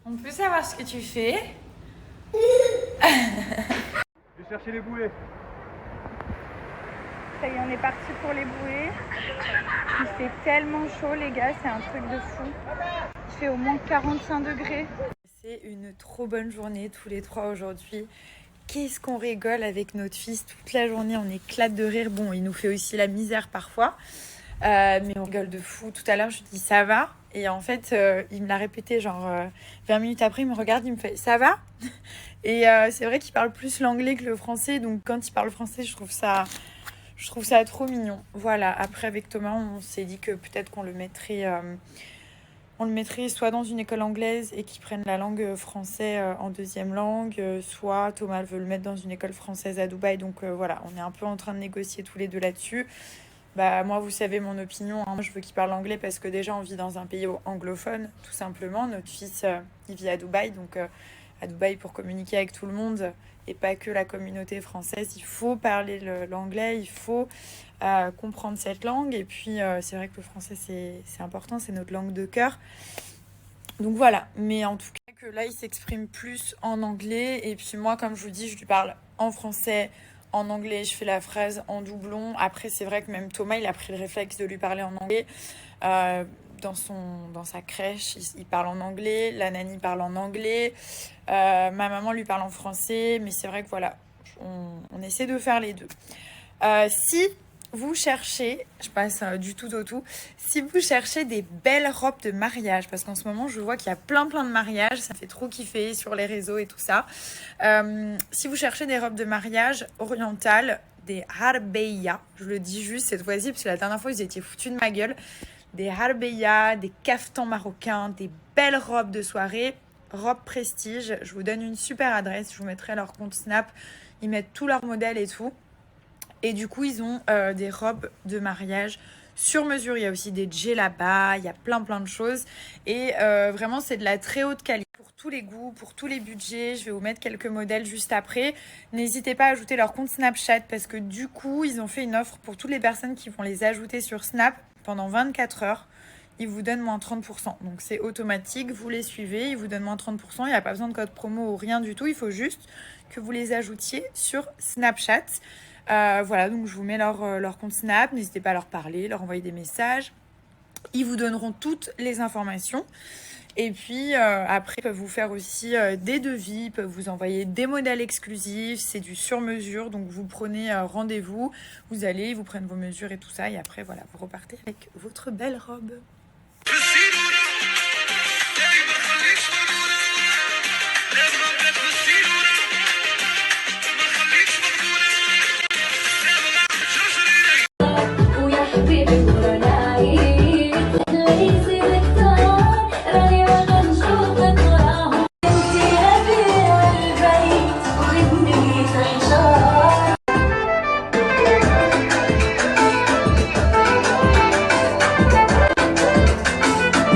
On peut savoir ce que tu fais? Je vais chercher les bouées. Ça y est, on est parti pour les bouées. Il fait tellement chaud, les gars, c'est un truc de fou. Il fait au moins 45 degrés. C'est une trop bonne journée tous les trois aujourd'hui. Qu'est-ce qu'on rigole avec notre fils toute la journée, on éclate de rire. Bon, il nous fait aussi la misère parfois, mais on rigole de fou. Tout à l'heure, je lui dis ça va, et en fait, il me l'a répété genre 20 minutes après, il me regarde, il me fait ça va. Et c'est vrai qu'il parle plus l'anglais que le français, donc quand il parle français, je trouve ça trop mignon. Voilà, après avec Thomas, on s'est dit que peut-être qu'on le mettrait... on le mettrait soit dans une école anglaise et qu'il prenne la langue française en deuxième langue, soit Thomas veut le mettre dans une école française à Dubaï. Donc voilà, on est un peu en train de négocier tous les deux là-dessus. Bah, moi, vous savez mon opinion, hein. Moi, je veux qu'il parle anglais parce que déjà, on vit dans un pays anglophone, tout simplement. Notre fils, il vit à Dubaï, donc à Dubaï, pour communiquer avec tout le monde et pas que la communauté française, il faut parler l'anglais, il faut comprendre cette langue. Et puis, c'est vrai que le français, c'est important, c'est notre langue de cœur. Donc voilà, mais en tout cas, que là, il s'exprime plus en anglais. Et puis moi, comme je vous dis, je lui parle en français, en anglais, je fais la phrase en doublon. Après, c'est vrai que même Thomas, il a pris le réflexe de lui parler en anglais. Dans sa crèche, il parle en anglais, la nanny parle en anglais, ma maman lui parle en français, mais c'est vrai que voilà, on essaie de faire les deux. Si vous cherchez, je passe du tout au tout, si vous cherchez des belles robes de mariage, parce qu'en ce moment je vois qu'il y a plein de mariages, ça fait trop kiffer sur les réseaux et tout ça. Si vous cherchez des robes de mariage orientales, des harbeya, je le dis juste cette fois-ci parce que la dernière fois ils étaient foutus de ma gueule, des harbeya, des caftans marocains, des belles robes de soirée, robes prestige. Je vous donne une super adresse, je vous mettrai leur compte Snap, ils mettent tous leurs modèles et tout. Et du coup, ils ont des robes de mariage sur mesure. Il y a aussi des djellabas, il y a plein de choses. Et vraiment, c'est de la très haute qualité. Pour tous les goûts, pour tous les budgets, je vais vous mettre quelques modèles juste après. N'hésitez pas à ajouter leur compte Snapchat parce que du coup, ils ont fait une offre pour toutes les personnes qui vont les ajouter sur Snap pendant 24 heures. Ils vous donnent moins 30%. Donc c'est automatique, vous les suivez, ils vous donnent moins 30%. Il n'y a pas besoin de code promo ou rien du tout. Il faut juste que vous les ajoutiez sur Snapchat. Voilà, donc je vous mets leur compte Snap. N'hésitez pas à leur parler, leur envoyer des messages. Ils vous donneront toutes les informations. Et puis après, ils peuvent vous faire aussi des devis, ils peuvent vous envoyer des modèles exclusifs. C'est du sur-mesure, donc vous prenez rendez-vous, vous allez, ils vous prennent vos mesures et tout ça. Et après, voilà, vous repartez avec votre belle robe.